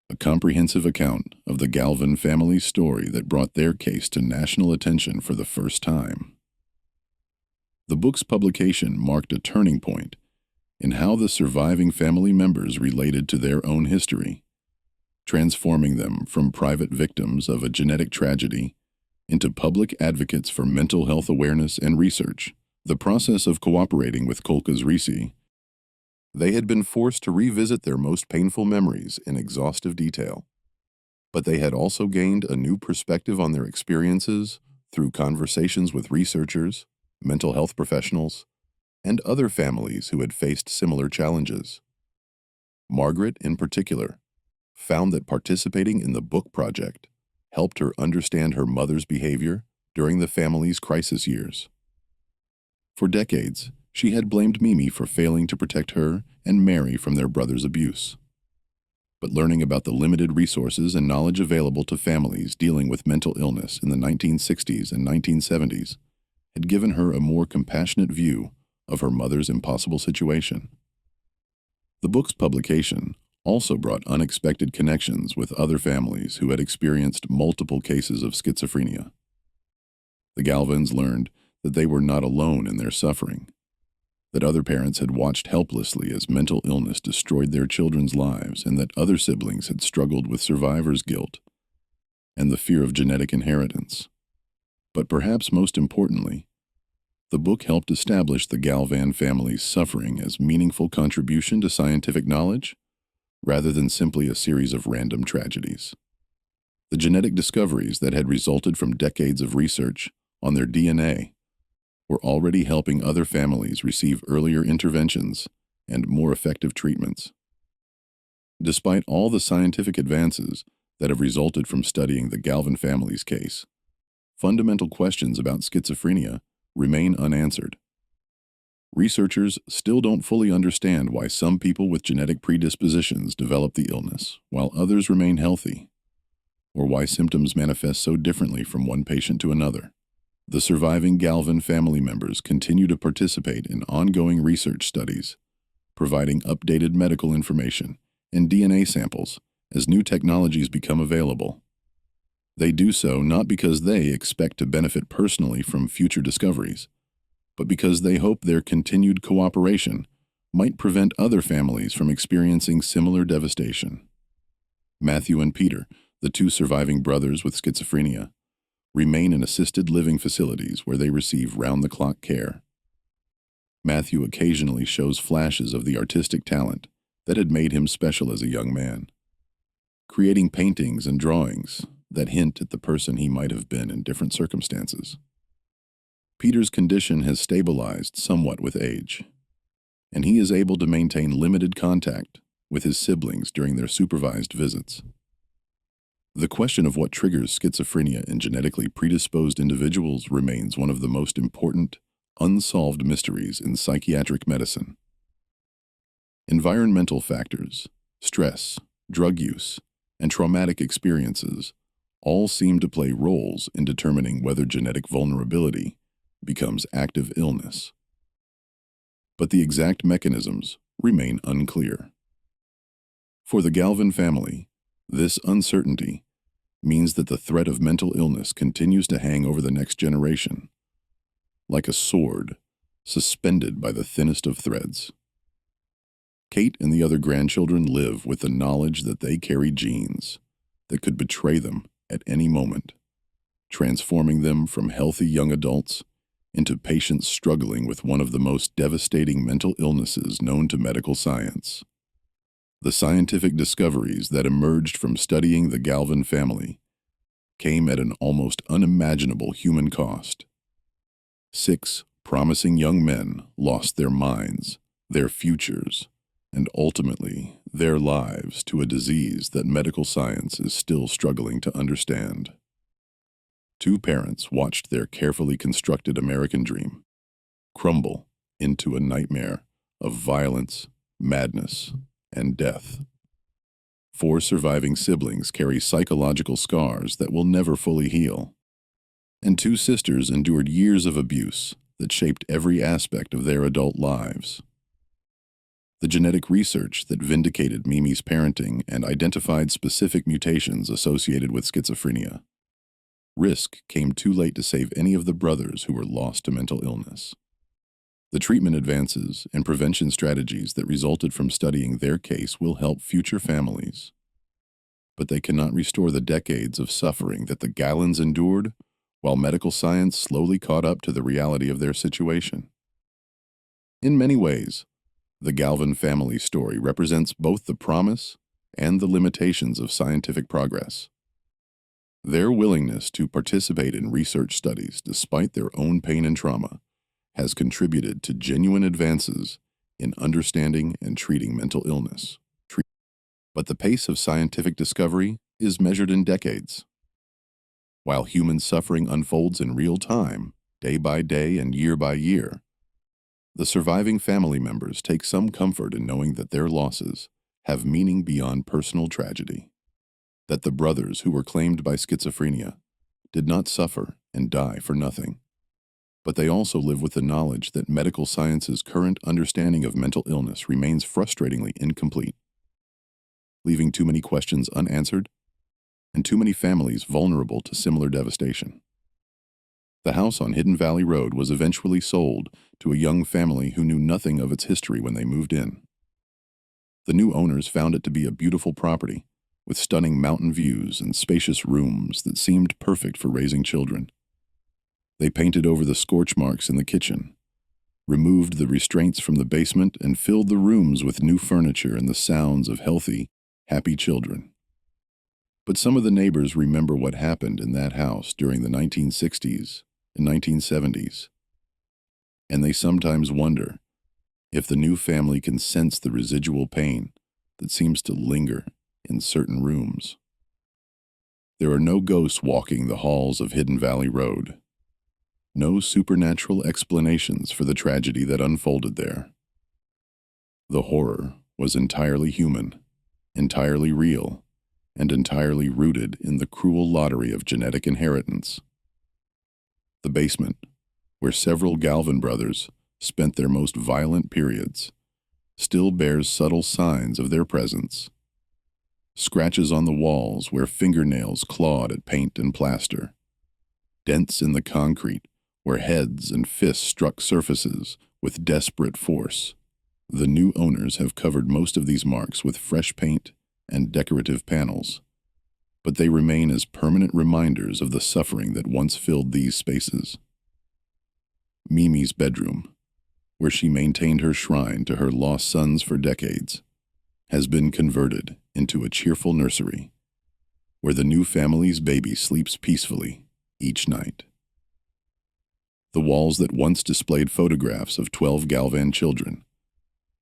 a comprehensive account of the Galvin family's story that brought their case to national attention for the first time. The book's publication marked a turning point in how the surviving family members related to their own history, transforming them from private victims of a genetic tragedy into public advocates for mental health awareness and research. The process of cooperating with Kulka's Risi, they had been forced to revisit their most painful memories in exhaustive detail, but they had also gained a new perspective on their experiences through conversations with researchers, mental health professionals, and other families who had faced similar challenges. Margaret, in particular, found that participating in the book project helped her understand her mother's behavior during the family's crisis years. For decades, she had blamed Mimi for failing to protect her and Mary from their brother's abuse. But learning about the limited resources and knowledge available to families dealing with mental illness in the 1960s and 1970s had given her a more compassionate view of her mother's impossible situation. The book's publication also brought unexpected connections with other families who had experienced multiple cases of schizophrenia. The Galvins learned that they were not alone in their suffering, that other parents had watched helplessly as mental illness destroyed their children's lives, and that other siblings had struggled with survivor's guilt and the fear of genetic inheritance. But perhaps most importantly, the book helped establish the Galvin family's suffering as meaningful contribution to scientific knowledge, rather than simply a series of random tragedies. The genetic discoveries that had resulted from decades of research on their DNA were already helping other families receive earlier interventions and more effective treatments. Despite all the scientific advances that have resulted from studying the Galvin family's case, fundamental questions about schizophrenia remain unanswered. Researchers still don't fully understand why some people with genetic predispositions develop the illness, while others remain healthy, or why symptoms manifest so differently from one patient to another. The surviving Galvin family members continue to participate in ongoing research studies, providing updated medical information and DNA samples as new technologies become available. They do so not because they expect to benefit personally from future discoveries, but because they hope their continued cooperation might prevent other families from experiencing similar devastation. Matthew and Peter, the two surviving brothers with schizophrenia, remain in assisted living facilities where they receive round-the-clock care. Matthew occasionally shows flashes of the artistic talent that had made him special as a young man, creating paintings and drawings that hint at the person he might have been in different circumstances. Peter's condition has stabilized somewhat with age, and he is able to maintain limited contact with his siblings during their supervised visits. The question of what triggers schizophrenia in genetically predisposed individuals remains one of the most important, unsolved mysteries in psychiatric medicine. Environmental factors, stress, drug use, and traumatic experiences all seem to play roles in determining whether genetic vulnerability becomes active illness. But the exact mechanisms remain unclear. For the Galvin family, this uncertainty means that the threat of mental illness continues to hang over the next generation, like a sword suspended by the thinnest of threads. Kate and the other grandchildren live with the knowledge that they carry genes that could betray them at any moment, transforming them from healthy young adults into patients struggling with one of the most devastating mental illnesses known to medical science. The scientific discoveries that emerged from studying the Galvin family came at an almost unimaginable human cost. 6 promising young men lost their minds, their futures, and ultimately their lives to a disease that medical science is still struggling to understand. Two parents watched their carefully constructed American dream crumble into a nightmare of violence, madness, and death. Four surviving siblings carry psychological scars that will never fully heal, and two sisters endured years of abuse that shaped every aspect of their adult lives. The genetic research that vindicated Mimi's parenting and identified specific mutations associated with schizophrenia. Risk came too late to save any of the brothers who were lost to mental illness. The treatment advances and prevention strategies that resulted from studying their case will help future families, but they cannot restore the decades of suffering that the Galvins endured while medical science slowly caught up to the reality of their situation. In many ways, the Galvin family story represents both the promise and the limitations of scientific progress. Their willingness to participate in research studies despite their own pain and trauma has contributed to genuine advances in understanding and treating mental illness. But the pace of scientific discovery is measured in decades. While human suffering unfolds in real time, day by day and year by year, the surviving family members take some comfort in knowing that their losses have meaning beyond personal tragedy, that the brothers who were claimed by schizophrenia did not suffer and die for nothing. But they also live with the knowledge that medical science's current understanding of mental illness remains frustratingly incomplete, leaving too many questions unanswered and too many families vulnerable to similar devastation. The house on Hidden Valley Road was eventually sold to a young family who knew nothing of its history when they moved in. The new owners found it to be a beautiful property with stunning mountain views and spacious rooms that seemed perfect for raising children. They painted over the scorch marks in the kitchen, removed the restraints from the basement, and filled the rooms with new furniture and the sounds of healthy, happy children. But some of the neighbors remember what happened in that house during the 1960s and 1970s, and they sometimes wonder if the new family can sense the residual pain that seems to linger in certain rooms. There are no ghosts walking the halls of Hidden Valley Road. No supernatural explanations for the tragedy that unfolded there. The horror was entirely human, entirely real, and entirely rooted in the cruel lottery of genetic inheritance. The basement, where several Galvin brothers spent their most violent periods, still bears subtle signs of their presence. Scratches on the walls where fingernails clawed at paint and plaster. Dents in the concrete where heads and fists struck surfaces with desperate force. The new owners have covered most of these marks with fresh paint and decorative panels, but they remain as permanent reminders of the suffering that once filled these spaces. Mimi's bedroom, where she maintained her shrine to her lost sons for decades, has been converted into a cheerful nursery, where the new family's baby sleeps peacefully each night. The walls that once displayed photographs of 12 Galvin children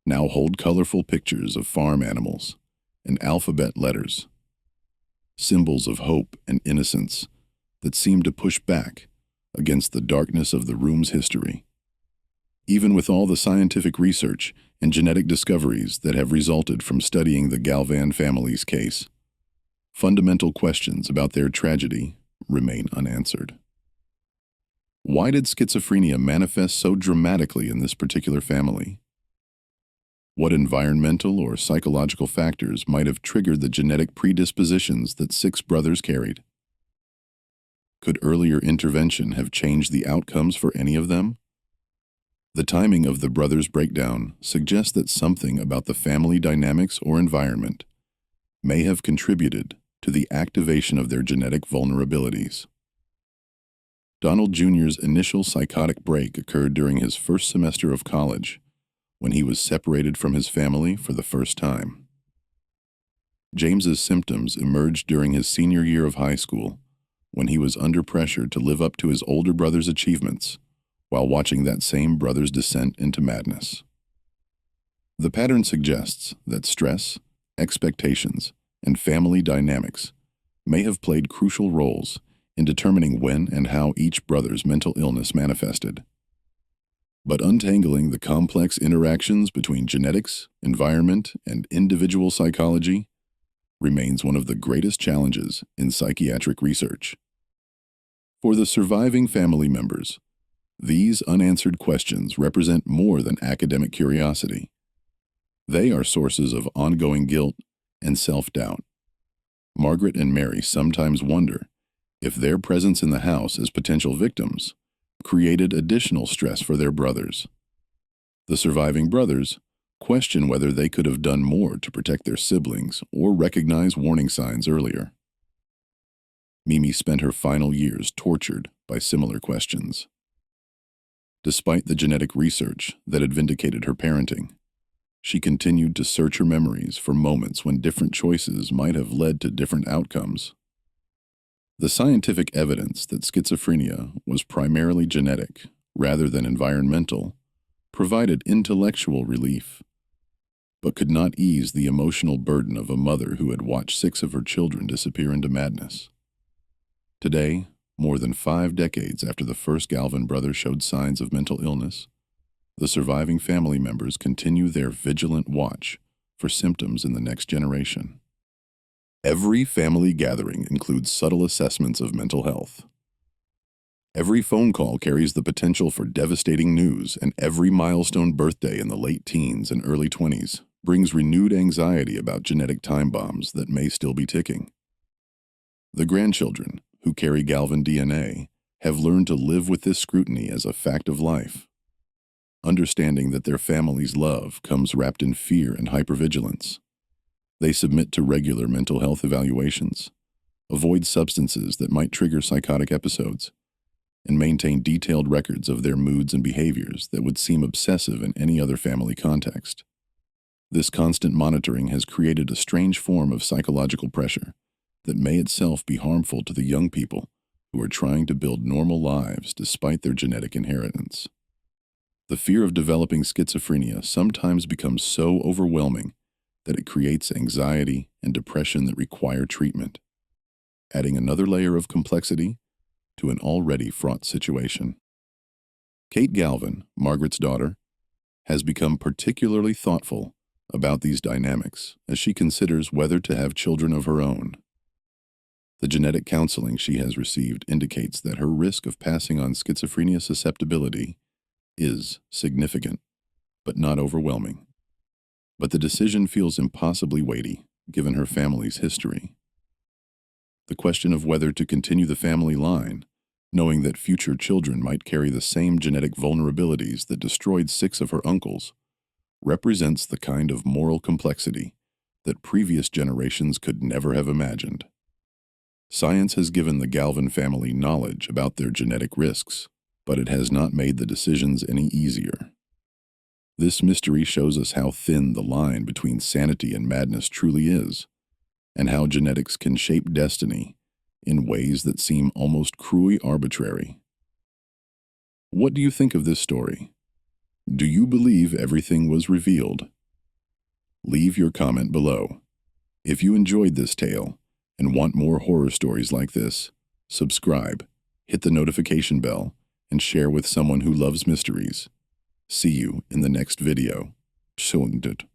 now hold colorful pictures of farm animals and alphabet letters, symbols of hope and innocence that seem to push back against the darkness of the room's history. Even with all the scientific research and genetic discoveries that have resulted from studying the Galvin family's case, fundamental questions about their tragedy remain unanswered. Why did schizophrenia manifest so dramatically in this particular family? What environmental or psychological factors might have triggered the genetic predispositions that 6 brothers carried? Could earlier intervention have changed the outcomes for any of them? The timing of the brothers' breakdown suggests that something about the family dynamics or environment may have contributed to the activation of their genetic vulnerabilities. Donald Jr.'s initial psychotic break occurred during his first semester of college, when he was separated from his family for the first time. James's symptoms emerged during his senior year of high school, when he was under pressure to live up to his older brother's achievements, while watching that same brother's descent into madness. The pattern suggests that stress, expectations, and family dynamics may have played crucial roles in determining when and how each brother's mental illness manifested. But untangling the complex interactions between genetics, environment, and individual psychology remains one of the greatest challenges in psychiatric research. For the surviving family members, these unanswered questions represent more than academic curiosity. They are sources of ongoing guilt and self-doubt. Margaret and Mary sometimes wonder if their presence in the house as potential victims created additional stress for their brothers. The surviving brothers question whether they could have done more to protect their siblings or recognize warning signs earlier. Mimi spent her final years tortured by similar questions. Despite the genetic research that had vindicated her parenting, she continued to search her memories for moments when different choices might have led to different outcomes. The scientific evidence that schizophrenia was primarily genetic rather than environmental provided intellectual relief, but could not ease the emotional burden of a mother who had watched 6 of her children disappear into madness. Today, more than 5 decades after the first Galvin brother showed signs of mental illness, the surviving family members continue their vigilant watch for symptoms in the next generation. Every family gathering includes subtle assessments of mental health. Every phone call carries the potential for devastating news, and every milestone birthday in the late teens and early 20s brings renewed anxiety about genetic time bombs that may still be ticking. The grandchildren, who carry Galvin DNA, have learned to live with this scrutiny as a fact of life, understanding that their family's love comes wrapped in fear and hypervigilance. They submit to regular mental health evaluations, avoid substances that might trigger psychotic episodes, and maintain detailed records of their moods and behaviors that would seem obsessive in any other family context. This constant monitoring has created a strange form of psychological pressure that may itself be harmful to the young people who are trying to build normal lives despite their genetic inheritance. The fear of developing schizophrenia sometimes becomes so overwhelming that it creates anxiety and depression that require treatment, adding another layer of complexity to an already fraught situation. Kate Galvin, Margaret's daughter, has become particularly thoughtful about these dynamics as she considers whether to have children of her own. The genetic counseling she has received indicates that her risk of passing on schizophrenia susceptibility is significant, but not overwhelming. But the decision feels impossibly weighty, given her family's history. The question of whether to continue the family line, knowing that future children might carry the same genetic vulnerabilities that destroyed 6 of her uncles, represents the kind of moral complexity that previous generations could never have imagined. Science has given the Galvin family knowledge about their genetic risks, but it has not made the decisions any easier. This mystery shows us how thin the line between sanity and madness truly is, and how genetics can shape destiny in ways that seem almost cruelly arbitrary. What do you think of this story? Do you believe everything was revealed? Leave your comment below. If you enjoyed this tale and want more horror stories like this, subscribe, hit the notification bell, and share with someone who loves mysteries. See you in the next video. Schönen Tag.